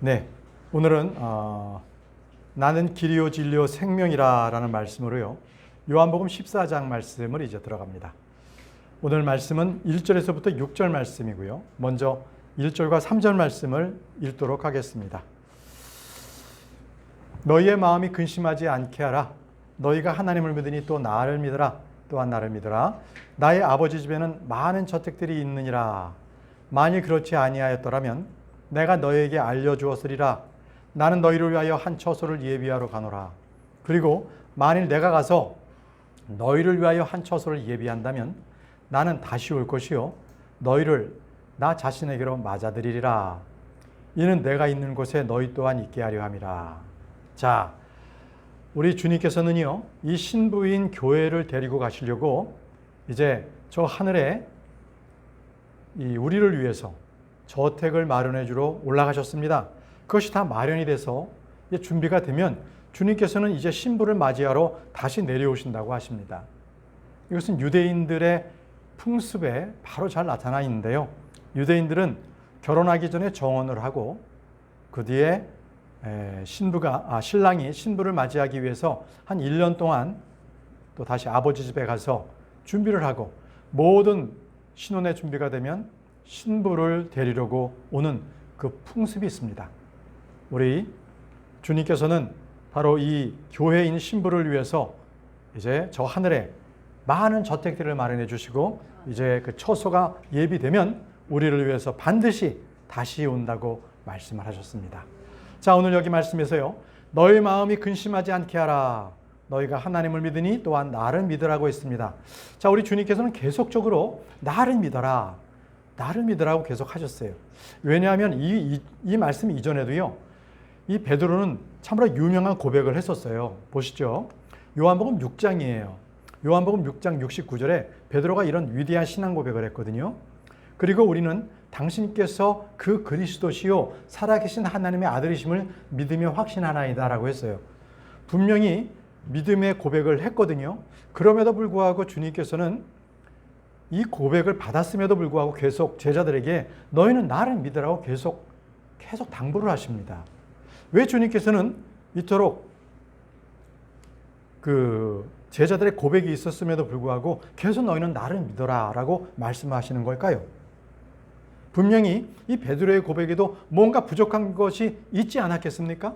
네, 오늘은 나는 길이요 진리요 생명이라 라는 말씀으로요, 요한복음 14장 말씀을 이제 들어갑니다. 오늘 말씀은 1절에서부터 6절 말씀이고요. 먼저 1절과 3절 말씀을 읽도록 하겠습니다. 너희의 마음이 근심하지 않게 하라. 너희가 하나님을 믿으니 또 나를 믿으라. 또한 나를 믿으라. 나의 아버지 집에는 많은 저택들이 있느니라. 만일 그렇지 아니하였더라면 내가 너희에게 알려주었으리라. 나는 너희를 위하여 한 처소를 예비하러 가노라. 그리고 만일 내가 가서 너희를 위하여 한 처소를 예비한다면 나는 다시 올 것이요 너희를 나 자신에게로 맞아들이리라. 이는 내가 있는 곳에 너희 또한 있게 하려 함이라. 자, 우리 주님께서는요, 이 신부인 교회를 데리고 가시려고 이제 저 하늘에 우리를 위해서 저택을 마련해 주러 올라가셨습니다. 그것이 다 마련이 돼서 준비가 되면 주님께서는 이제 신부를 맞이하러 다시 내려오신다고 하십니다. 이것은 유대인들의 풍습에 바로 잘 나타나 있는데요. 유대인들은 결혼하기 전에 정혼을 하고 그 뒤에 신랑이 신부를 맞이하기 위해서 한 1년 동안 또 다시 아버지 집에 가서 준비를 하고 모든 신혼의 준비가 되면 신부를 데리려고 오는 그 풍습이 있습니다. 우리 주님께서는 바로 이 교회인 신부를 위해서 이제 저 하늘에 많은 저택들을 마련해 주시고 이제 그 처소가 예비되면 우리를 위해서 반드시 다시 온다고 말씀을 하셨습니다. 자, 오늘 여기 말씀에서요, 너희 마음이 근심하지 않게 하라. 너희가 하나님을 믿으니 또한 나를 믿으라고 했습니다. 자, 우리 주님께서는 계속적으로 나를 믿어라, 나를 믿으라고 계속 하셨어요. 왜냐하면 이 말씀 이전에도요, 이 베드로는 참으로 유명한 고백을 했었어요. 보시죠. 요한복음 6장이에요. 요한복음 6장 69절에 베드로가 이런 위대한 신앙 고백을 했거든요. 그리고 우리는 당신께서 그 그리스도시요 살아계신 하나님의 아들이심을 믿으며 확신하나이다 라고 했어요. 분명히 믿음의 고백을 했거든요. 그럼에도 불구하고 주님께서는 이 고백을 받았음에도 불구하고 계속 제자들에게 너희는 나를 믿으라고 계속 당부를 하십니다. 왜 주님께서는 이토록 그 제자들의 고백이 있었음에도 불구하고 계속 너희는 나를 믿어라 라고 말씀하시는 걸까요? 분명히 이 베드로의 고백에도 뭔가 부족한 것이 있지 않았겠습니까?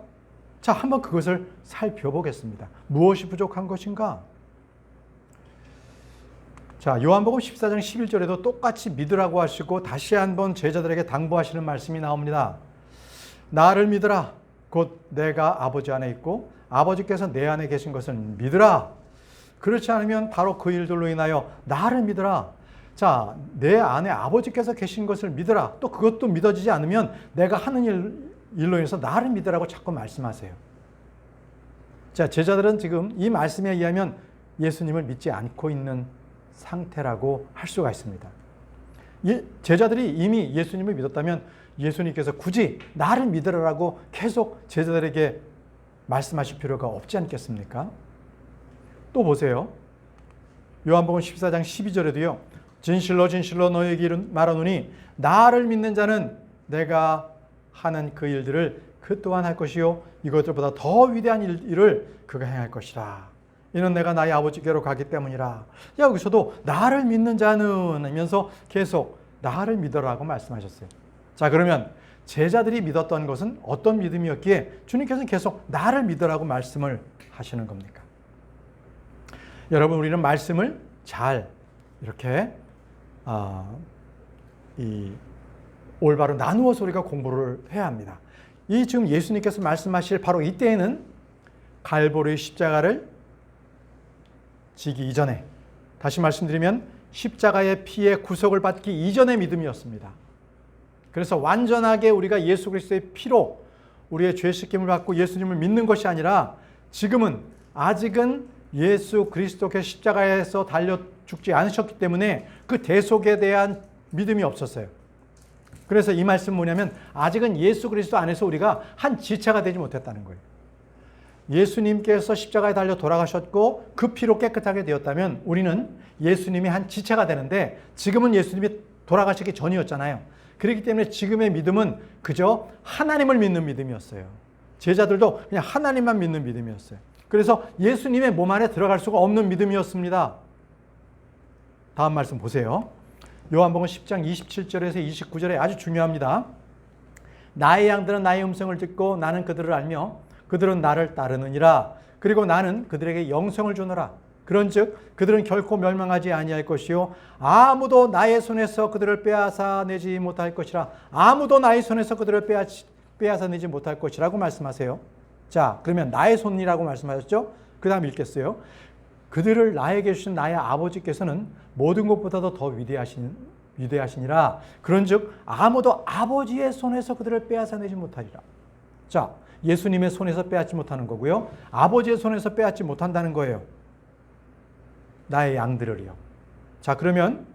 자, 한번 그것을 살펴보겠습니다. 무엇이 부족한 것인가? 자, 요한복음 14장 11절에도 똑같이 믿으라고 하시고 다시 한번 제자들에게 당부하시는 말씀이 나옵니다. 나를 믿으라. 곧 내가 아버지 안에 있고 아버지께서 내 안에 계신 것을 믿으라. 그렇지 않으면 바로 그 일들로 인하여 나를 믿으라. 자, 내 안에 아버지께서 계신 것을 믿으라. 또 그것도 믿어지지 않으면 내가 하는 일로 인해서 나를 믿으라고 자꾸 말씀하세요. 자, 제자들은 지금 이 말씀에 의하면 예수님을 믿지 않고 있는 상태라고 할 수가 있습니다. 제자들이 이미 예수님을 믿었다면 예수님께서 굳이 나를 믿으라고 계속 제자들에게 말씀하실 필요가 없지 않겠습니까? 또 보세요. 요한복음 14장 12절에도요. 진실로 진실로 너희에게 말하노니 나를 믿는 자는 내가 하는 그 일들을 그 또한 할 것이요 이것들보다 더 위대한 일을 그가 행할 것이라. 이는 내가 나의 아버지께로 가기 때문이라. 여기서도 나를 믿는 자는 하면서 계속 나를 믿어라고 말씀하셨어요. 자, 그러면 제자들이 믿었던 것은 어떤 믿음이었기에 주님께서는 계속 나를 믿으라고 말씀을 하시는 겁니까? 여러분, 우리는 말씀을 잘 이렇게 올바로 나누어서 우리가 공부를 해야 합니다. 이 지금 예수님께서 말씀하실 바로 이때에는 갈보리의 십자가를 지기 이전에, 다시 말씀드리면 십자가의 피의 구속을 받기 이전의 믿음이었습니다. 그래서 완전하게 우리가 예수 그리스도의 피로 우리의 죄 씻김을 받고 예수님을 믿는 것이 아니라 지금은 아직은 예수 그리스도의 십자가에서 달려 죽지 않으셨기 때문에 그 대속에 대한 믿음이 없었어요. 그래서 이 말씀은 뭐냐면 아직은 예수 그리스도 안에서 우리가 한 지체가 되지 못했다는 거예요. 예수님께서 십자가에 달려 돌아가셨고 그 피로 깨끗하게 되었다면 우리는 예수님이 한 지체가 되는데 지금은 예수님이 돌아가시기 전이었잖아요. 그렇기 때문에 지금의 믿음은 그저 하나님을 믿는 믿음이었어요. 제자들도 그냥 하나님만 믿는 믿음이었어요. 그래서 예수님의 몸 안에 들어갈 수가 없는 믿음이었습니다. 다음 말씀 보세요. 요한복음 10장 27절에서 29절에 아주 중요합니다. 나의 양들은 나의 음성을 듣고 나는 그들을 알며 그들은 나를 따르느니라. 그리고 나는 그들에게 영생을 주노라. 그런즉 그들은 결코 멸망하지 아니할 것이요 아무도 나의 손에서 그들을 빼앗아내지 못할 것이라. 아무도 나의 손에서 그들을 빼앗아내지 못할 것이라고 말씀하세요. 자, 그러면 나의 손이라고 말씀하셨죠? 그 다음 읽겠어요. 그들을 나에게 주신 나의 아버지께서는 모든 것보다도 더 위대하시니라. 그런즉 아무도 아버지의 손에서 그들을 빼앗아내지 못하리라. 자, 예수님의 손에서 빼앗지 못하는 거고요. 아버지의 손에서 빼앗지 못한다는 거예요. 나의 양들을요. 자, 그러면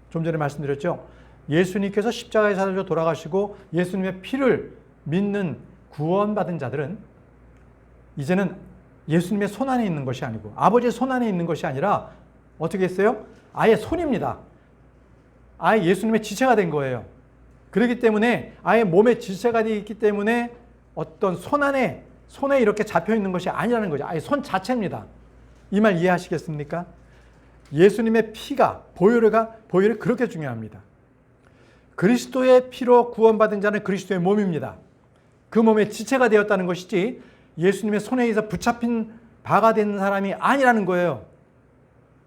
좀 전에 말씀드렸죠. 예수님께서 십자가에 달려 돌아가시고 예수님의 피를 믿는 구원받은 자들은 이제는 예수님의 손 안에 있는 것이 아니고 아버지의 손 안에 있는 것이 아니라 어떻게 했어요? 아예 손입니다. 아예 예수님의 지체가 된 거예요. 그렇기 때문에 아예 몸의 지체가 되어 있기 때문에 어떤 손에 이렇게 잡혀 있는 것이 아니라는 거죠. 아예 손 자체입니다. 이 말 이해하시겠습니까? 예수님의 피가, 보혈이 그렇게 중요합니다. 그리스도의 피로 구원받은 자는 그리스도의 몸입니다. 그 몸의 지체가 되었다는 것이지 예수님의 손에 의해서 붙잡힌 바가 된 사람이 아니라는 거예요.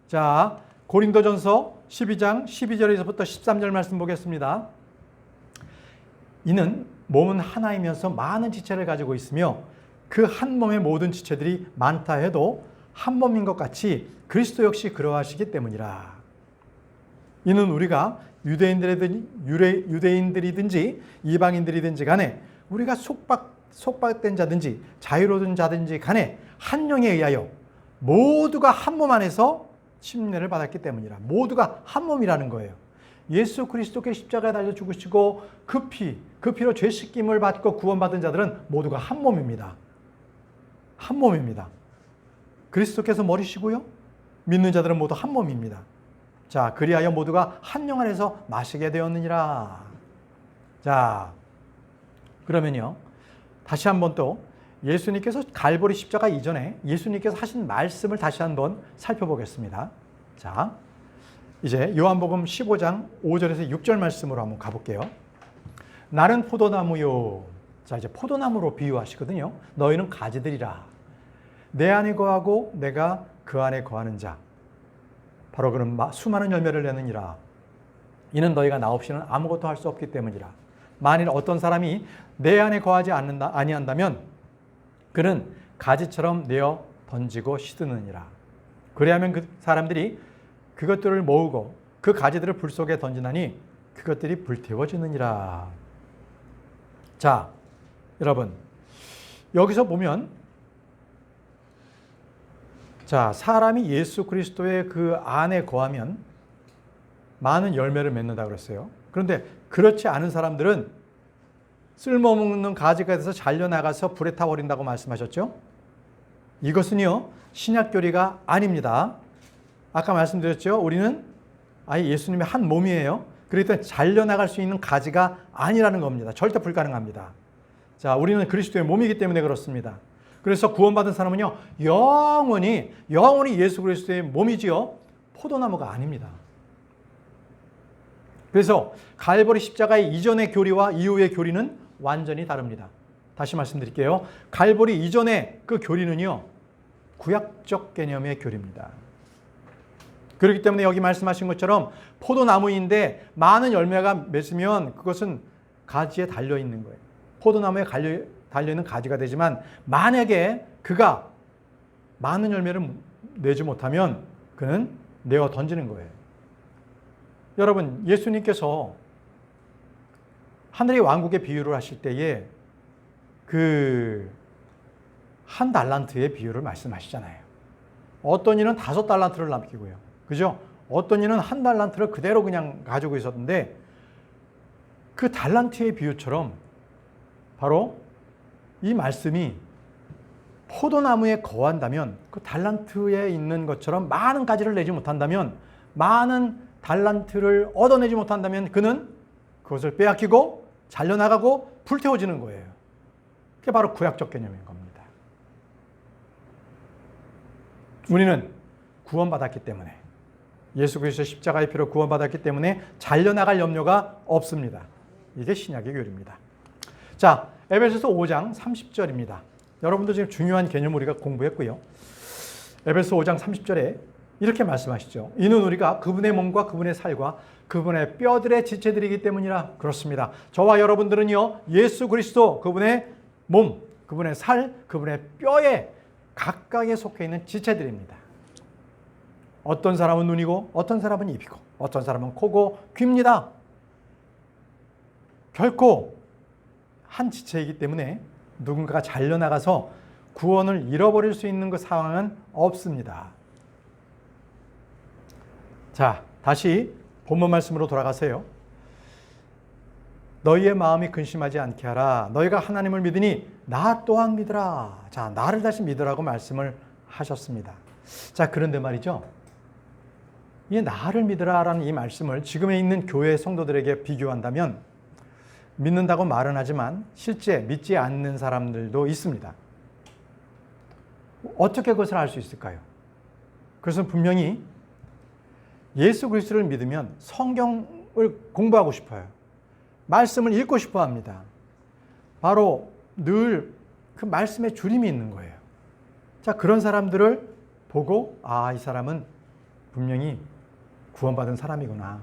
자, 고린도전서 12장 12절에서부터 13절 말씀 보겠습니다. 이는 몸은 하나이면서 많은 지체를 가지고 있으며 그 한 몸의 모든 지체들이 많다 해도 한 몸인 것 같이 그리스도 역시 그러하시기 때문이라. 이는 우리가 유대인들이든지 이방인들이든지 간에 우리가 속박된 자든지 자유로운 자든지 간에 한 영에 의하여 모두가 한 몸 안에서 침례를 받았기 때문이라. 모두가 한 몸이라는 거예요. 예수 그리스도께 십자가에 달려 죽으시고 그 피로 죄 씻김을 받고 구원받은 자들은 모두가 한 몸입니다. 한 몸입니다. 그리스도께서 머리시고요. 믿는 자들은 모두 한 몸입니다. 자, 그리하여 모두가 한 영 안에서 마시게 되었느니라. 자, 그러면요. 다시 한번 또 예수님께서 갈보리 십자가 이전에 예수님께서 하신 말씀을 다시 한번 살펴보겠습니다. 자, 이제 요한복음 15장 5절에서 6절 말씀으로 한번 가볼게요. 나는 포도나무요. 자, 이제 포도나무로 비유하시거든요. 너희는 가지들이라. 내 안에 거하고 내가 그 안에 거하는 자. 바로 그는 수많은 열매를 내느니라. 이는 너희가 나 없이는 아무것도 할 수 없기 때문이라. 만일 어떤 사람이 내 안에 거하지 아니한다면 그는 가지처럼 내어 던지고 시드느니라. 그리하면 그 사람들이 그것들을 모으고 그 가지들을 불 속에 던지나니 그것들이 불태워지느니라. 자, 여러분 여기서 보면 자, 사람이 예수 그리스도의 그 안에 거하면 많은 열매를 맺는다 그랬어요. 그런데 그렇지 않은 사람들은 쓸모없는 가지가 돼서 잘려나가서 불에 타버린다고 말씀하셨죠. 이것은요 신약교리가 아닙니다. 아까 말씀드렸죠. 우리는 아예 예수님의 한 몸이에요. 그렇기 때문에 잘려나갈 수 있는 가지가 아니라는 겁니다. 절대 불가능합니다. 자, 우리는 그리스도의 몸이기 때문에 그렇습니다. 그래서 구원받은 사람은요 영원히 예수 그리스도의 몸이지요 포도나무가 아닙니다. 그래서 갈보리 십자가 이전의 교리와 이후의 교리는 완전히 다릅니다. 다시 말씀드릴게요. 갈보리 이전의 그 교리는요 구약적 개념의 교리입니다. 그렇기 때문에 여기 말씀하신 것처럼 포도나무인데 많은 열매가 맺으면 그것은 가지에 달려있는 거예요. 포도나무에 달려있는 가지가 되지만 만약에 그가 많은 열매를 내지 못하면 그는 내어 던지는 거예요. 여러분 예수님께서 하늘의 왕국의 비유를 하실 때에 그 한 달란트의 비유를 말씀하시잖아요. 어떤 이는 5달란트를 남기고요. 그죠? 어떤 이는 한 달란트를 그대로 그냥 가지고 있었는데 그 달란트의 비유처럼 바로 이 말씀이 포도나무에 거한다면 그 달란트에 있는 것처럼 많은 가지를 내지 못한다면 많은 달란트를 얻어내지 못한다면 그는 그것을 빼앗기고 잘려나가고 불태워지는 거예요. 그게 바로 구약적 개념인 겁니다. 우리는 구원받았기 때문에, 예수 그리스도의 십자가의 피로 구원받았기 때문에 잘려나갈 염려가 없습니다. 이게 신약의 교리입니다. 자, 에베소서 5장 30절입니다. 여러분도 지금 중요한 개념 우리가 공부했고요. 에베소 5장 30절에 이렇게 말씀하시죠. 이는 우리가 그분의 몸과 그분의 살과 그분의 뼈들의 지체들이기 때문이라. 그렇습니다. 저와 여러분들은요, 예수 그리스도 그분의 몸, 그분의 살, 그분의 뼈에 각각에 속해 있는 지체들입니다. 어떤 사람은 눈이고 어떤 사람은 입이고 어떤 사람은 코고 귀입니다. 결코 한 지체이기 때문에 누군가가 잘려나가서 구원을 잃어버릴 수 있는 그 상황은 없습니다. 자, 다시 본문 말씀으로 돌아가세요. 너희의 마음이 근심하지 않게 하라. 너희가 하나님을 믿으니 나 또한 믿으라. 자, 나를 다시 믿으라고 말씀을 하셨습니다. 자, 그런데 말이죠. 이 나를 믿으라라는 이 말씀을 지금에 있는 교회 성도들에게 비교한다면 믿는다고 말은 하지만 실제 믿지 않는 사람들도 있습니다. 어떻게 그것을 알 수 있을까요? 그것은 분명히 예수 그리스도를 믿으면 성경을 공부하고 싶어요. 말씀을 읽고 싶어 합니다. 바로 늘 그 말씀에 주림이 있는 거예요. 자, 그런 사람들을 보고 이 사람은 분명히 구원받은 사람이구나.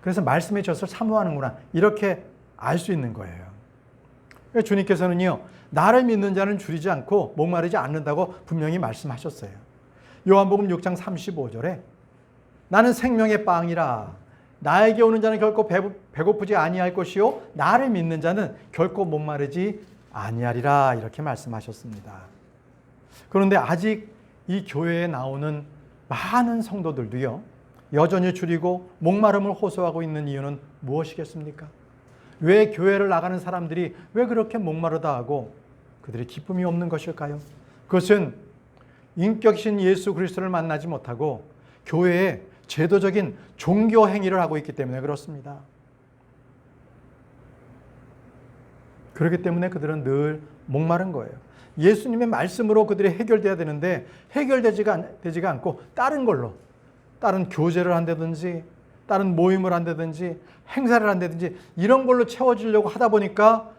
그래서 말씀의 젖을 사모하는구나. 이렇게 알 수 있는 거예요. 주님께서는요, 나를 믿는 자는 줄이지 않고 목마르지 않는다고 분명히 말씀하셨어요. 요한복음 6장 35절에 나는 생명의 빵이라. 나에게 오는 자는 결코 배고프지 아니할 것이요 나를 믿는 자는 결코 목마르지 아니하리라. 이렇게 말씀하셨습니다. 그런데 아직 이 교회에 나오는 많은 성도들도요, 여전히 줄이고 목마름을 호소하고 있는 이유는 무엇이겠습니까? 왜 교회를 나가는 사람들이 왜 그렇게 목마르다 하고 그들이 기쁨이 없는 것일까요? 그것은 인격신 예수 그리스도를 만나지 못하고 교회에 제도적인 종교 행위를 하고 있기 때문에 그렇습니다. 그렇기 때문에 그들은 늘 목마른 거예요. 예수님의 말씀으로 그들이 해결돼야 되는데 해결되지가 않고 다른 걸로, 다른 교제를 한다든지 다른 모임을 한다든지 행사를 한다든지 이런 걸로 채워지려고 하다 보니까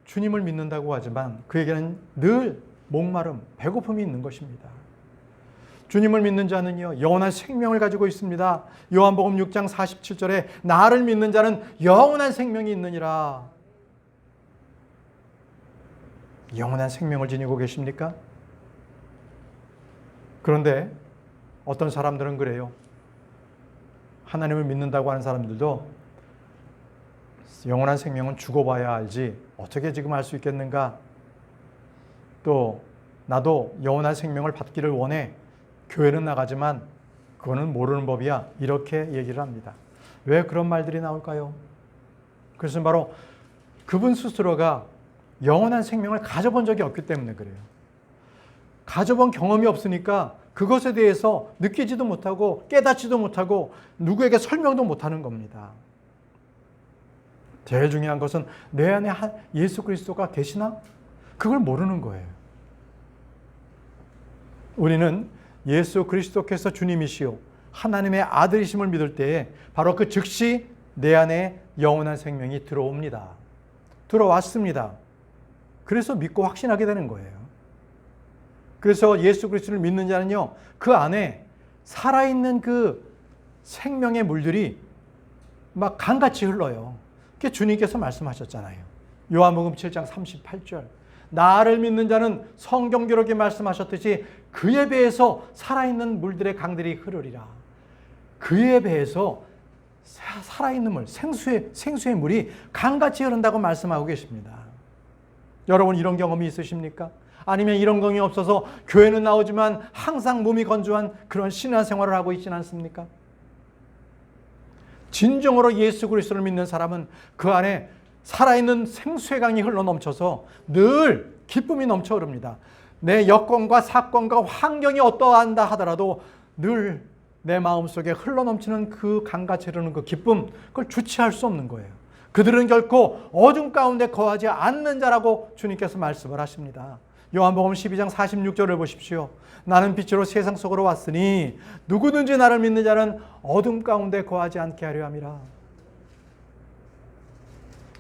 주님을 믿는다고 하지만 그에게는 늘 목마름, 배고픔이 있는 것입니다. 주님을 믿는 자는요, 영원한 생명을 가지고 있습니다. 요한복음 6장 47절에 나를 믿는 자는 영원한 생명이 있느니라. 영원한 생명을 지니고 계십니까? 그런데 어떤 사람들은 그래요. 하나님을 믿는다고 하는 사람들도 영원한 생명은 죽어봐야 알지 어떻게 지금 알 수 있겠는가? 또 나도 영원한 생명을 받기를 원해. 교회는 나가지만 그거는 모르는 법이야. 이렇게 얘기를 합니다. 왜 그런 말들이 나올까요? 그것은 바로 그분 스스로가 영원한 생명을 가져본 적이 없기 때문에 그래요. 가져본 경험이 없으니까 그것에 대해서 느끼지도 못하고 깨닫지도 못하고 누구에게 설명도 못하는 겁니다. 제일 중요한 것은 내 안에 예수 그리스도가 계시나? 그걸 모르는 거예요. 우리는 예수 그리스도께서 주님이시요 하나님의 아들이심을 믿을 때에 바로 그 즉시 내 안에 영원한 생명이 들어옵니다. 들어왔습니다. 그래서 믿고 확신하게 되는 거예요. 그래서 예수 그리스도를 믿는 자는요, 그 안에 살아있는 그 생명의 물들이 막 강같이 흘러요. 그게 주님께서 말씀하셨잖아요. 요한복음 7장 38절. 나를 믿는 자는 성경 기록에 말씀하셨듯이 그에 배에서 살아있는 물들의 강들이 흐르리라. 그에 배에서 살아있는 물, 생수의 물이 강같이 흐른다고 말씀하고 계십니다. 여러분 이런 경험이 있으십니까? 아니면 이런 경험이 없어서 교회는 나오지만 항상 몸이 건조한 그런 신앙생활을 하고 있지는 않습니까? 진정으로 예수 그리스도를 믿는 사람은 그 안에 살아있는 생수의 강이 흘러넘쳐서 늘 기쁨이 넘쳐 흐릅니다. 내 여건과 사건과 환경이 어떠한다 하더라도 늘 내 마음속에 흘러넘치는 그 강같이 흐르는 그 기쁨, 그걸 주체할 수 없는 거예요. 그들은 결코 어둠 가운데 거하지 않는 자라고 주님께서 말씀을 하십니다. 요한복음 12장 46절을 보십시오. 나는 빛으로 세상 속으로 왔으니 누구든지 나를 믿는 자는 어둠 가운데 거하지 않게 하려 함이라.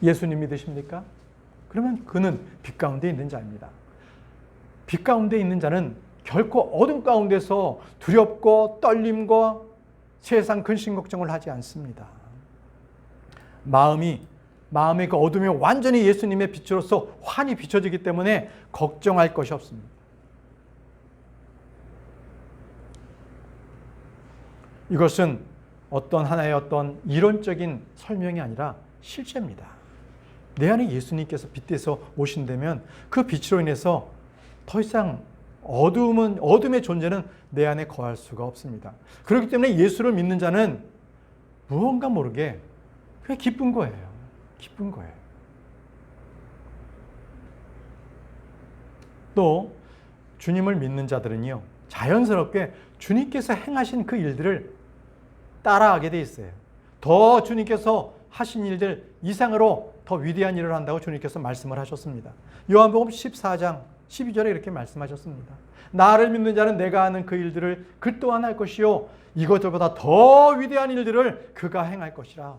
예수님 믿으십니까? 그러면 그는 빛 가운데 있는 자입니다. 빛 가운데 있는 자는 결코 어둠 가운데서 두렵고 떨림과 세상 근심 걱정을 하지 않습니다. 마음의 그 어둠이 완전히 예수님의 빛으로서 환히 비춰지기 때문에 걱정할 것이 없습니다. 이것은 어떤 하나의 어떤 이론적인 설명이 아니라 실제입니다. 내 안에 예수님께서 빛에서 오신다면 그 빛으로 인해서 더 이상 어둠의 존재는 내 안에 거할 수가 없습니다. 그렇기 때문에 예수를 믿는 자는 무언가 모르게 그게 기쁜 거예요. 기쁜 거예요. 또 주님을 믿는 자들은요, 자연스럽게 주님께서 행하신 그 일들을 따라하게 돼 있어요. 더 주님께서 하신 일들 이상으로 더 위대한 일을 한다고 주님께서 말씀을 하셨습니다. 요한복음 14장 12절에 이렇게 말씀하셨습니다. 나를 믿는 자는 내가 하는 그 일들을 그 또한 할 것이요 이것들보다 더 위대한 일들을 그가 행할 것이라.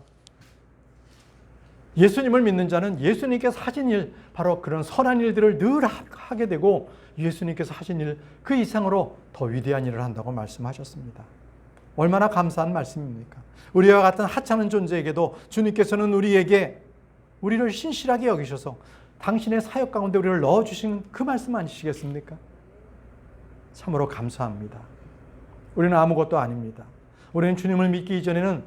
예수님을 믿는 자는 예수님께서 하신 일, 바로 그런 선한 일들을 늘 하게 되고 예수님께서 하신 일 그 이상으로 더 위대한 일을 한다고 말씀하셨습니다. 얼마나 감사한 말씀입니까? 우리와 같은 하찮은 존재에게도 주님께서는 우리를 신실하게 여기셔서 당신의 사역 가운데 우리를 넣어주신 그 말씀 아니시겠습니까? 참으로 감사합니다. 우리는 아무것도 아닙니다. 우리는 주님을 믿기 이전에는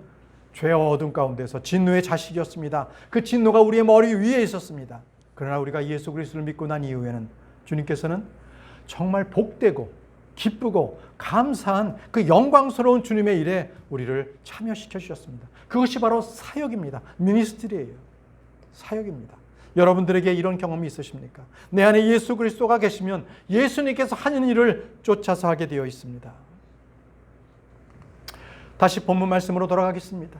죄와 어둠 가운데서 진노의 자식이었습니다. 그 진노가 우리의 머리 위에 있었습니다. 그러나 우리가 예수 그리스도를 믿고 난 이후에는 주님께서는 정말 복되고 기쁘고 감사한 그 영광스러운 주님의 일에 우리를 참여시켜 주셨습니다. 그것이 바로 사역입니다. 미니스트리예요. 사역입니다. 여러분들에게 이런 경험이 있으십니까? 내 안에 예수 그리스도가 계시면 예수님께서 하는 일을 쫓아서 하게 되어 있습니다. 다시 본문 말씀으로 돌아가겠습니다.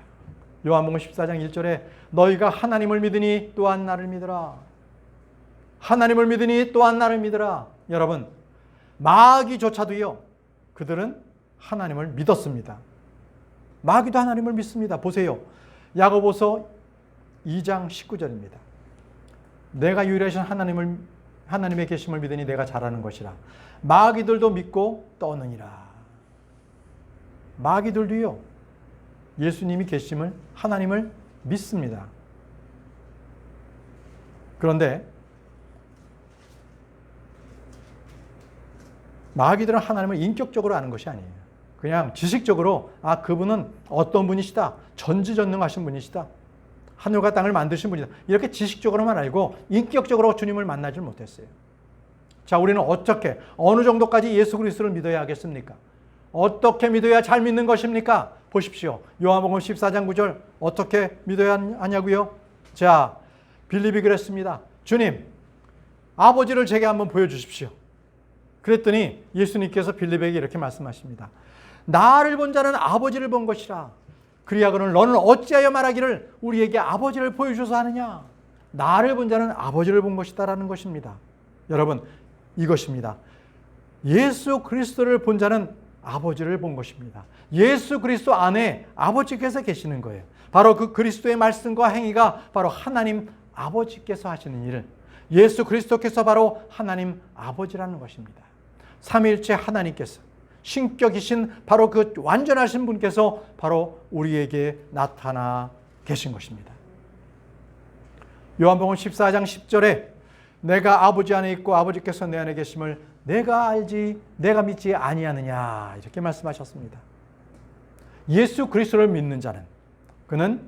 요한복음 14장 1절에 너희가 하나님을 믿으니 또한 나를 믿으라. 하나님을 믿으니 또한 나를 믿으라. 여러분, 마귀조차도요, 그들은 하나님을 믿었습니다. 마귀도 하나님을 믿습니다. 보세요. 야고보서 2장 19절입니다. 내가 유일하신 하나님의 계심을 믿으니 내가 잘하는 것이라. 마귀들도 믿고 떠느니라. 마귀들도요, 예수님이 계심을, 하나님을 믿습니다. 그런데 마귀들은 하나님을 인격적으로 아는 것이 아니에요. 그냥 지식적으로 그분은 어떤 분이시다, 전지전능하신 분이시다, 하늘과 땅을 만드신 분이다, 이렇게 지식적으로만 알고 인격적으로 주님을 만나지 못했어요. 자, 우리는 어떻게, 어느 정도까지 예수 그리스도를 믿어야 하겠습니까? 어떻게 믿어야 잘 믿는 것입니까? 보십시오. 요한복음 14장 9절 어떻게 믿어야 하냐고요? 자, 빌립이 그랬습니다. 주님, 아버지를 제게 한번 보여주십시오. 그랬더니 예수님께서 빌립에게 이렇게 말씀하십니다. 나를 본 자는 아버지를 본 것이라. 그리하거늘 너는 어찌하여 말하기를 우리에게 아버지를 보여주소서 하느냐? 나를 본 자는 아버지를 본 것이다라는 것입니다. 여러분, 이것입니다. 예수 그리스도를 본 자는 아버지를 본 것입니다. 예수 그리스도 안에 아버지께서 계시는 거예요. 바로 그 그리스도의 말씀과 행위가 바로 하나님 아버지께서 하시는 일을, 예수 그리스도께서 바로 하나님 아버지라는 것입니다. 삼위일체 하나님께서, 신격이신 바로 그 완전하신 분께서 바로 우리에게 나타나 계신 것입니다. 요한복음 14장 10절에 내가 아버지 안에 있고 아버지께서 내 안에 계심을 내가 알지 내가 믿지 아니하느냐, 이렇게 말씀하셨습니다. 예수 그리스도를 믿는 자는, 그는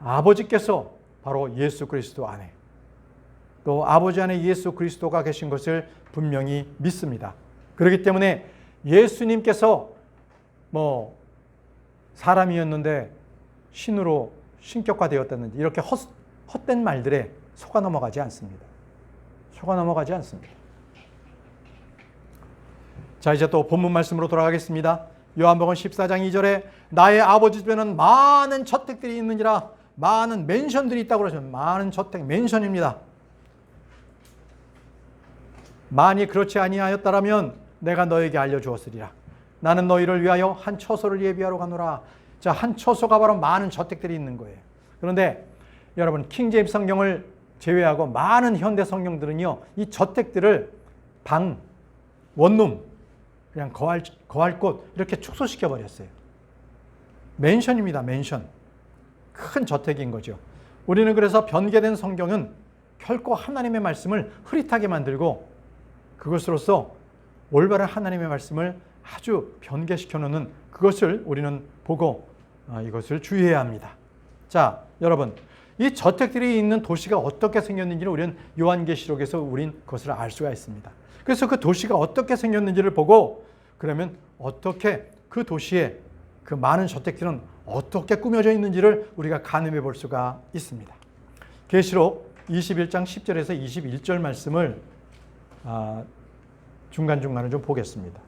아버지께서 바로 예수 그리스도 안에, 또 아버지 안에 예수 그리스도가 계신 것을 분명히 믿습니다. 그렇기 때문에 예수님께서 사람이었는데 신으로 신격화되었다든지 이렇게 헛된 말들에 속아 넘어가지 않습니다. 속아 넘어가지 않습니다. 자, 이제 또 본문 말씀으로 돌아가겠습니다. 요한복음 14장 2절에 나의 아버지 집에는 많은 저택들이 있느니라. 많은 맨션들이 있다고 그러죠. 많은 저택, 맨션입니다. 만이 그렇지 아니하였다라면 내가 너에게 알려주었으리라. 나는 너희를 위하여 한 처소를 예비하러 가노라. 자, 한 처소가 바로 많은 저택들이 있는 거예요. 그런데 여러분, 킹제임스 성경을 제외하고 많은 현대 성경들은요, 이 저택들을 방, 원룸, 그냥 거할 곳 이렇게 축소시켜 버렸어요. 맨션입니다. 맨션. 큰 저택인 거죠. 우리는 그래서 변개된 성경은 결코 하나님의 말씀을 흐릿하게 만들고 그것으로서 올바른 하나님의 말씀을 아주 변개시켜 놓는 그것을 우리는 보고 이것을 주의해야 합니다. 자, 여러분, 이 저택들이 있는 도시가 어떻게 생겼는지를 우리는 요한계시록에서 우린 그것을 알 수가 있습니다. 그래서 그 도시가 어떻게 생겼는지를 보고 그러면 어떻게 그 도시에 그 많은 저택들은 어떻게 꾸며져 있는지를 우리가 가늠해 볼 수가 있습니다. 계시록 21장 10절에서 21절 말씀을 중간중간에 좀 보겠습니다.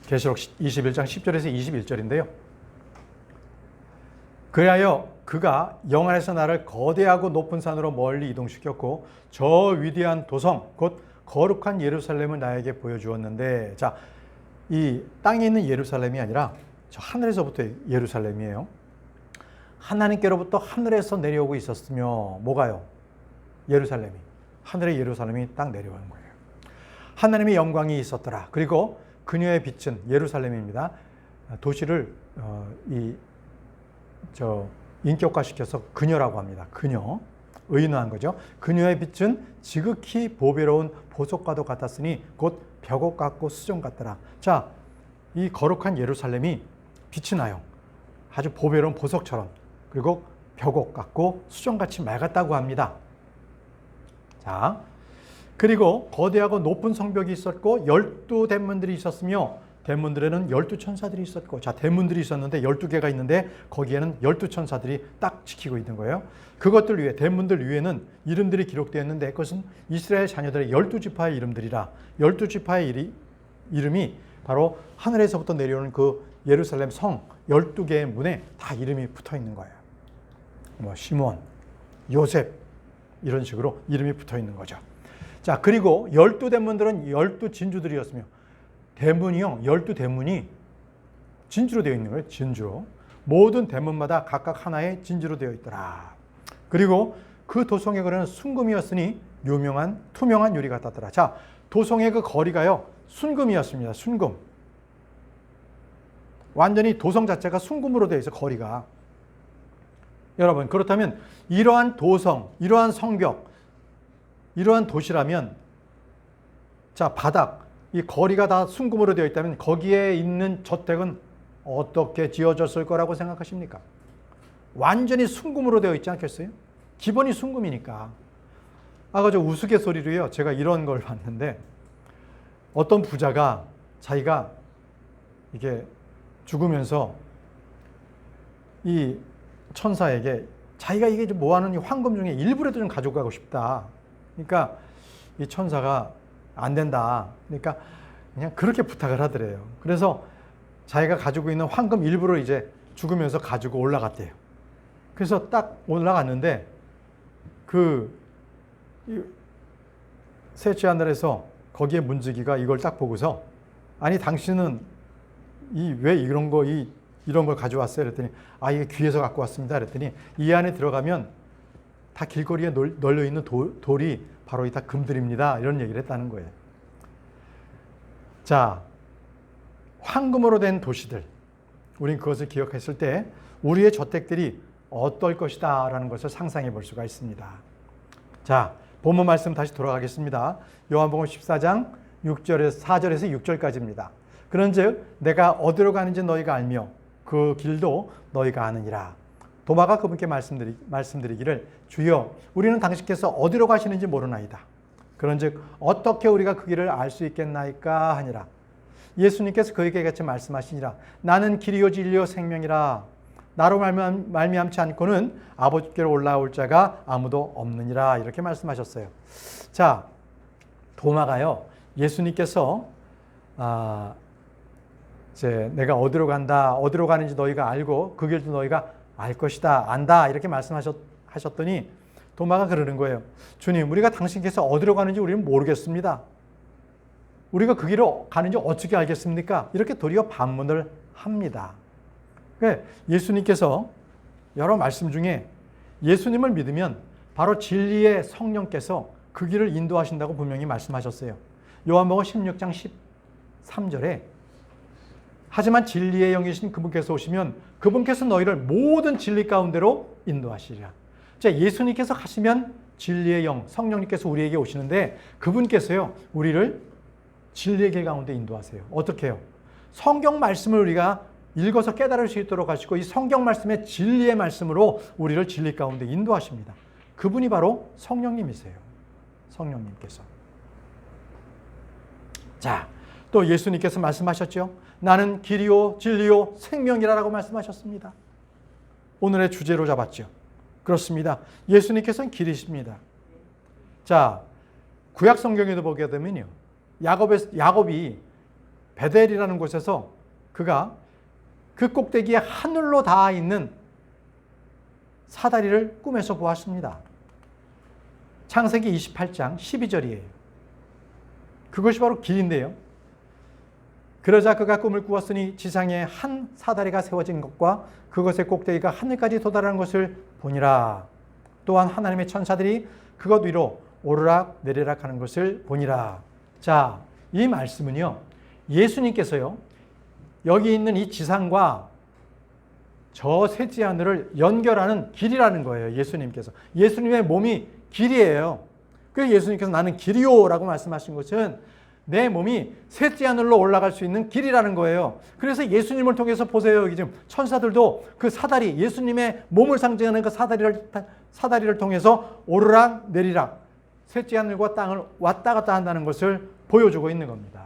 계시록 21장 10절에서 21절인데요. 그리하여 그가 영안에서 나를 거대하고 높은 산으로 멀리 이동시켰고 저 위대한 도성 곧 거룩한 예루살렘을 나에게 보여주었는데, 자, 이 땅에 있는 예루살렘이 아니라 저 하늘에서부터 예루살렘이에요. 하나님께로부터 하늘에서 내려오고 있었으며 뭐가요? 예루살렘이, 하늘의 예루살렘이 딱 내려오는 거예요. 하나님의 영광이 있었더라. 그리고 그녀의 빛은 예루살렘입니다. 도시를 인격화시켜서 그녀라고 합니다. 그녀, 의인화한 거죠. 그녀의 빛은 지극히 보배로운 보석과도 같았으니 곧 벽옥 같고 수정 같더라. 자, 이 거룩한 예루살렘이 빛이 나요. 아주 보배로운 보석처럼, 그리고 벽옥 같고 수정같이 맑았다고 합니다. 자, 그리고 거대하고 높은 성벽이 있었고 12대문들이 있었으며 대문들에는 12천사들이 있었고, 자, 대문들이 있었는데 12개가 있는데 거기에는 12천사들이 딱 지키고 있는 거예요. 그것들 위에, 대문들 위에는 이름들이 기록되어 있는데 그것은 이스라엘 자녀들의 12지파의 이름들이라, 12지파의 이름이 바로 하늘에서부터 내려오는 그 예루살렘 성 12개의 문에 다 이름이 붙어 있는 거예요. 뭐 시몬, 요셉 이런 식으로 이름이 붙어 있는 거죠. 자, 그리고 12대문들은 12진주들이었으며 대문이요, 12대문이 진주로 되어 있는 거예요. 진주로. 모든 대문마다 각각 하나의 진주로 되어 있더라. 그리고 그 도성의 거리는 순금이었으니 유명한 투명한 유리 같았더라. 자, 도성의 그 거리가요, 순금이었습니다. 순금. 완전히 도성 자체가 순금으로 되어 있어, 거리가. 여러분, 그렇다면 이러한 도성, 이러한 성벽, 이러한 도시라면, 자, 바닥, 이 거리가 다 순금으로 되어 있다면 거기에 있는 저택은 어떻게 지어졌을 거라고 생각하십니까? 완전히 순금으로 되어 있지 않겠어요? 기본이 순금이니까. 아까 저 우스갯소리로요, 제가 이런 걸 봤는데, 어떤 부자가 자기가 이게 죽으면서 이 천사에게 자기가 이게 좀 모아놓은 황금 중에 일부라도 좀 가져가고 싶다. 그러니까 이 천사가 안 된다. 그러니까 그냥 그렇게 부탁을 하더래요. 그래서 자기가 가지고 있는 황금 일부를 이제 죽으면서 가지고 올라갔대요. 그래서 딱 올라갔는데 그 셋째 하늘에서 거기에 문지기가 이걸 딱 보고서, 아니 당신은 왜 이런 걸 가져왔어요? 그랬더니 이게 귀에서 갖고 왔습니다. 그랬더니 이 안에 들어가면 다 길거리에 널려 있는 돌이 바로 다 금들입니다. 이런 얘기를 했다는 거예요. 자, 황금으로 된 도시들, 우린 그것을 기억했을 때 우리의 저택들이 어떨 것이다 라는 것을 상상해 볼 수가 있습니다. 자, 본문 말씀 다시 돌아가겠습니다. 요한복음 14장 4절에서 6절까지입니다. 그런즉 내가 어디로 가는지 너희가 알며 그 길도 너희가 아느니라. 도마가 그분께 말씀드리기를 주여 우리는 당신께서 어디로 가시는지 모르나이다. 그런즉 어떻게 우리가 그 길을 알 수 있겠나이까 하니라. 예수님께서 그에게 같이 말씀하시니라. 나는 길이요 진리요 생명이라. 나로 말미암지 않고는 아버지께로 올라올 자가 아무도 없느니라 이렇게 말씀하셨어요. 자, 도마가요. 예수님께서 이제 내가 어디로 간다, 어디로 가는지 너희가 알고 그 길도 너희가 알 것이다, 안다 이렇게 말씀하셨더니 도마가 그러는 거예요. 주님, 우리가 당신께서 어디로 가는지 우리는 모르겠습니다. 우리가 그 길로 가는지 어떻게 알겠습니까? 이렇게 도리어 반문을 합니다. 예수님께서 여러 말씀 중에 예수님을 믿으면 바로 진리의 성령께서 그 길을 인도하신다고 분명히 말씀하셨어요. 요한복음 16장 13절에 하지만 진리의 영이신 그분께서 오시면 그분께서 너희를 모든 진리 가운데로 인도하시리라. 자, 예수님께서 가시면 진리의 영, 성령님께서 우리에게 오시는데 그분께서요, 우리를 진리의 길 가운데 인도하세요. 어떻게 해요? 성경 말씀을 우리가 읽어서 깨달을 수 있도록 하시고 이 성경 말씀의 진리의 말씀으로 우리를 진리 가운데 인도하십니다. 그분이 바로 성령님이세요. 성령님께서. 자, 또 예수님께서 말씀하셨죠. 나는 길이요 진리요 생명이라고 말씀하셨습니다. 오늘의 주제로 잡았죠. 그렇습니다. 예수님께서는 길이십니다. 자, 구약 성경에도 보게 되면요. 야곱이 베델이라는 곳에서 그가 그 꼭대기에 하늘로 닿아 있는 사다리를 꿈에서 보았습니다. 창세기 28장 12절이에요. 그것이 바로 길인데요. 그러자 그가 꿈을 꾸었으니 지상에 한 사다리가 세워진 것과 그것의 꼭대기가 하늘까지 도달하는 것을 보니라. 또한 하나님의 천사들이 그것 위로 오르락 내리락 하는 것을 보니라. 자, 이 말씀은요. 예수님께서요. 여기 있는 이 지상과 저 셋째 하늘을 연결하는 길이라는 거예요. 예수님께서. 예수님의 몸이 길이에요. 그래서 예수님께서 나는 길이요 라고 말씀하신 것은 내 몸이 셋째 하늘로 올라갈 수 있는 길이라는 거예요. 그래서 예수님을 통해서 보세요. 여기 지금 천사들도 그 사다리, 예수님의 몸을 상징하는 그 사다리를 통해서 오르락 내리락 셋째 하늘과 땅을 왔다 갔다 한다는 것을 보여주고 있는 겁니다.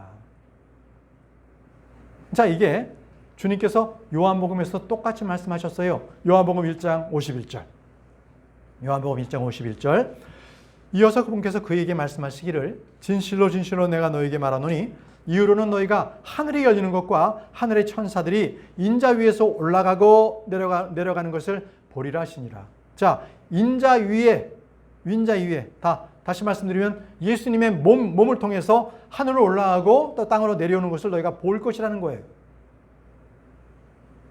자, 이게 주님께서 요한복음에서 똑같이 말씀하셨어요. 요한복음 1장 51절. 요한복음 1장 51절. 이어서 그분께서 그에게 말씀하시기를 진실로 진실로 내가 너에게 말하노니 이후로는 너희가 하늘이 열리는 것과 하늘의 천사들이 인자 위에서 올라가고 내려가는 것을 보리라 하시니라. 자, 인자 위에 다시 말씀드리면 예수님의 몸을 통해서 하늘로 올라가고 또 땅으로 내려오는 것을 너희가 볼 것이라는 거예요.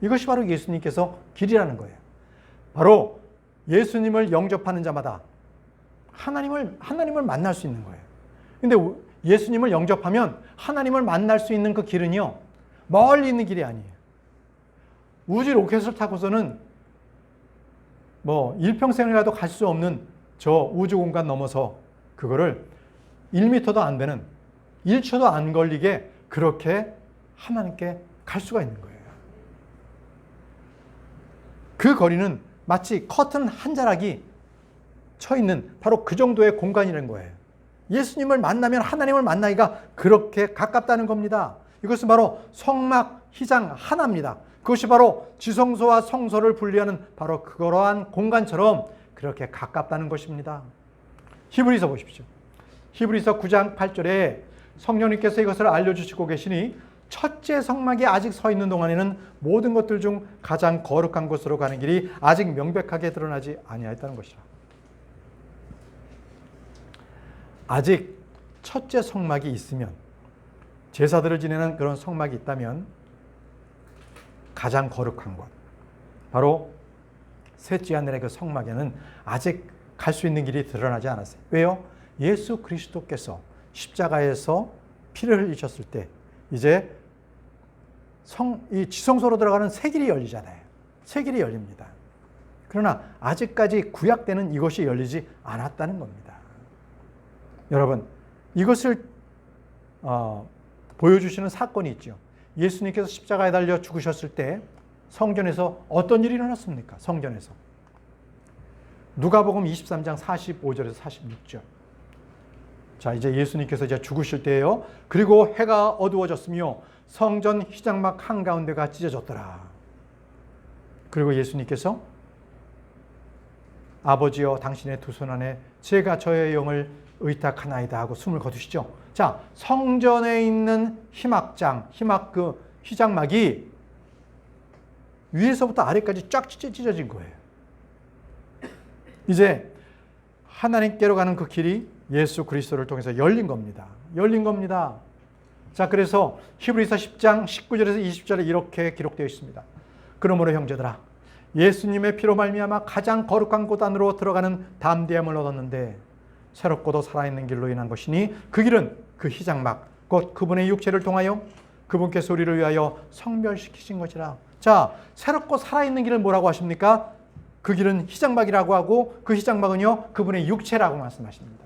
이것이 바로 예수님께서 길이라는 거예요. 바로 예수님을 영접하는 자마다 하나님을 만날 수 있는 거예요. 근데 예수님을 영접하면 하나님을 만날 수 있는 그 길은요, 멀리 있는 길이 아니에요. 우주 로켓을 타고서는 일평생이라도 갈 수 없는 저 우주 공간 넘어서 그거를 1m도 안 되는 1초도 안 걸리게 그렇게 하나님께 갈 수가 있는 거예요. 그 거리는 마치 커튼 한 자락이 쳐 있는 바로 그 정도의 공간이라는 거예요. 예수님을 만나면 하나님을 만나기가 그렇게 가깝다는 겁니다. 이것은 바로 성막, 휘장 하나입니다. 그것이 바로 지성소와 성소를 분리하는 바로 그러한 공간처럼 그렇게 가깝다는 것입니다. 히브리서 보십시오. 히브리서 9장 8절에 성령님께서 이것을 알려주시고 계시니 첫째 성막이 아직 서 있는 동안에는 모든 것들 중 가장 거룩한 곳으로 가는 길이 아직 명백하게 드러나지 아니하였다는 것이라. 아직 첫째 성막이 있으면, 제사들을 지내는 그런 성막이 있다면 가장 거룩한 곳, 바로 셋째 하늘의 그 성막에는 아직 갈 수 있는 길이 드러나지 않았어요. 왜요? 예수 그리스도께서 십자가에서 피를 흘리셨을 때 이제 이 지성소로 들어가는 새 길이 열리잖아요. 새 길이 열립니다. 그러나 아직까지 구약되는 이것이 열리지 않았다는 겁니다. 여러분, 이것을 보여주시는 사건이 있죠. 예수님께서 십자가에 달려 죽으셨을 때 성전에서 어떤 일이 일어났습니까? 성전에서. 누가복음 23장 45절에서 46절. 자, 이제 예수님께서 이제 죽으실 때예요. 그리고 해가 어두워졌으며 성전 휘장막 한가운데가 찢어졌더라. 그리고 예수님께서 아버지여 당신의 두 손 안에 제가 저의 영을 의탁하나이다 하고 숨을 거두시죠. 자, 성전에 있는 희막장, 휘장막이 위에서부터 아래까지 쫙 찢어진 거예요. 이제 하나님께로 가는 그 길이 예수 그리스도를 통해서 열린 겁니다. 열린 겁니다. 자, 그래서 히브리서 10장 19절에서 20절에 이렇게 기록되어 있습니다. 그러므로 형제들아, 예수님의 피로 말미암아 가장 거룩한 곳 안으로 들어가는 담대함을 얻었는데 새롭고도 살아있는 길로 인한 것이니 그 길은 그 휘장막 곧 그분의 육체를 통하여 그분께서 우리를 위하여 성별시키신 것이라. 자, 새롭고 살아있는 길은 뭐라고 하십니까? 그 길은 휘장막이라고 하고 그 휘장막은요 그분의 육체라고 말씀하십니다.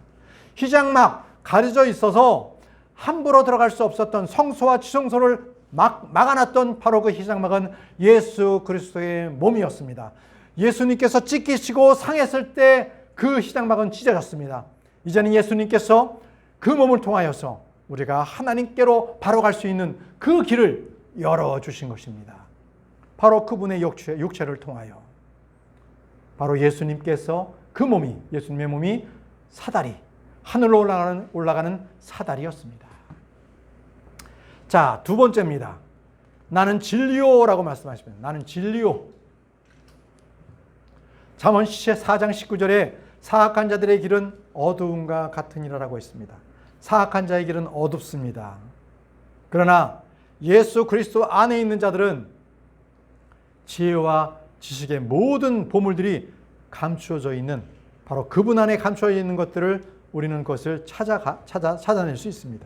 휘장막 가려져 있어서 함부로 들어갈 수 없었던 성소와 지성소를 막아놨던 바로 그 휘장막은 예수 그리스도의 몸이었습니다. 예수님께서 찢기시고 상했을 때 그 휘장막은 찢어졌습니다. 이제는 예수님께서 그 몸을 통하여서 우리가 하나님께로 바로 갈 수 있는 그 길을 열어주신 것입니다. 바로 그분의 육체를 통하여 바로 예수님께서 그 몸이 예수님의 몸이 사다리 하늘로 올라가는 사다리였습니다. 자, 두 번째입니다. 나는 진리요라고 말씀하십니다. 나는 진리요. 잠언 4장 19절에 사악한 자들의 길은 어두움과 같으니라라고 했습니다. 사악한 자의 길은 어둡습니다. 그러나 예수 그리스도 안에 있는 자들은 지혜와 지식의 모든 보물들이 감추어져 있는 바로 그분 안에 감추어져 있는 것들을 우리는 그것을 찾아낼 수 있습니다.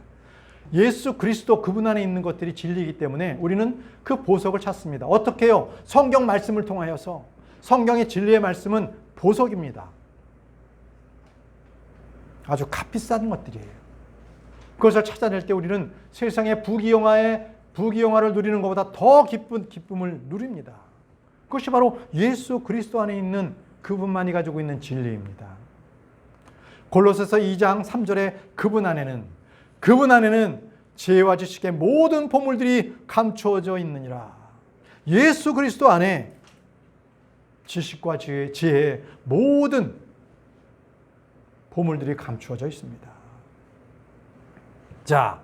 예수 그리스도 그분 안에 있는 것들이 진리이기 때문에 우리는 그 보석을 찾습니다. 어떻게 해요? 성경 말씀을 통하여서. 성경의 진리의 말씀은 보석입니다. 아주 값비싼 것들이에요. 그것을 찾아낼 때 우리는 세상의 부귀영화를 누리는 것보다 더 기쁜 기쁨을 누립니다. 그것이 바로 예수 그리스도 안에 있는 그분만이 가지고 있는 진리입니다. 골로새서 2장 3절에 그분 안에는 지혜와 지식의 모든 보물들이 감추어져 있느니라. 예수 그리스도 안에 지식과 지혜의 모든 보물들이 감추어져 있습니다. 자,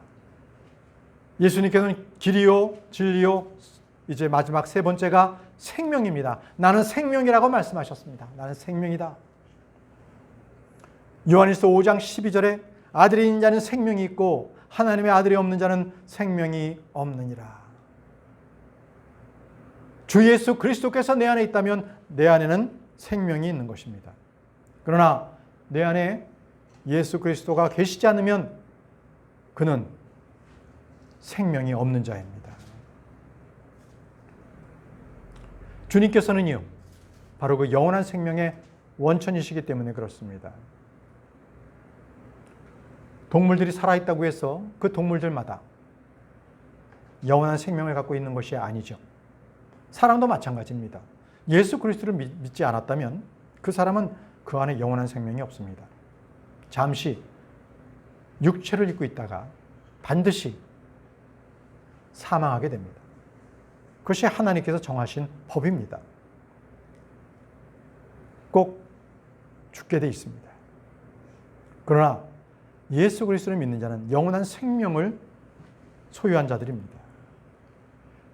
예수님께서는 길이요, 진리요, 이제 마지막 세 번째가 생명입니다. 나는 생명이라고 말씀하셨습니다. 나는 생명이다. 요한일서 5장 12절에 아들이 있는 자는 생명이 있고 하나님의 아들이 없는 자는 생명이 없느니라. 주 예수 그리스도께서 내 안에 있다면 내 안에는 생명이 있는 것입니다. 그러나 내 안에 예수 그리스도가 계시지 않으면 그는 생명이 없는 자입니다. 주님께서는요, 바로 그 영원한 생명의 원천이시기 때문에 그렇습니다. 동물들이 살아있다고 해서 그 동물들마다 영원한 생명을 갖고 있는 것이 아니죠. 사람도 마찬가지입니다. 예수 그리스도를 믿지 않았다면 그 사람은 그 안에 영원한 생명이 없습니다. 잠시 육체를 입고 있다가 반드시 사망하게 됩니다. 그것이 하나님께서 정하신 법입니다. 꼭 죽게 돼 있습니다. 그러나 예수 그리스도를 믿는 자는 영원한 생명을 소유한 자들입니다.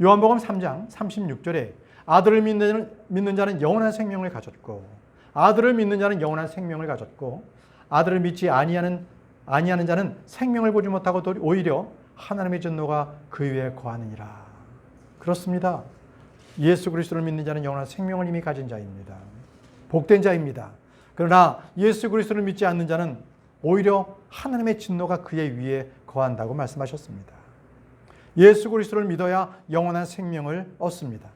요한복음 3장 36절에 아들을 믿는 자는 영원한 생명을 가졌고 아들을 믿는 자는 영원한 생명을 가졌고 아들을 믿지 아니하는 자는 생명을 보지 못하고 오히려 하나님의 진노가 그 위에 거하느니라. 그렇습니다. 예수 그리스도를 믿는 자는 영원한 생명을 이미 가진 자입니다. 복된 자입니다. 그러나 예수 그리스도를 믿지 않는 자는 오히려 하나님의 진노가 그의 위에 거한다고 말씀하셨습니다. 예수 그리스도를 믿어야 영원한 생명을 얻습니다.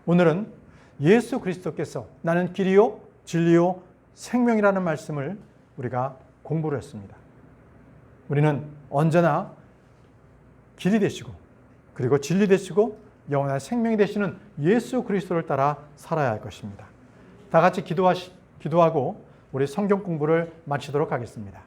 오늘은 예수 그리스도께서 나는 길이요 진리요 생명이라는 말씀을 우리가 공부를 했습니다. 우리는 언제나 길이 되시고 그리고 진리 되시고 영원한 생명이 되시는 예수 그리스도를 따라 살아야 할 것입니다. 다 같이 기도하고 우리 성경 공부를 마치도록 하겠습니다.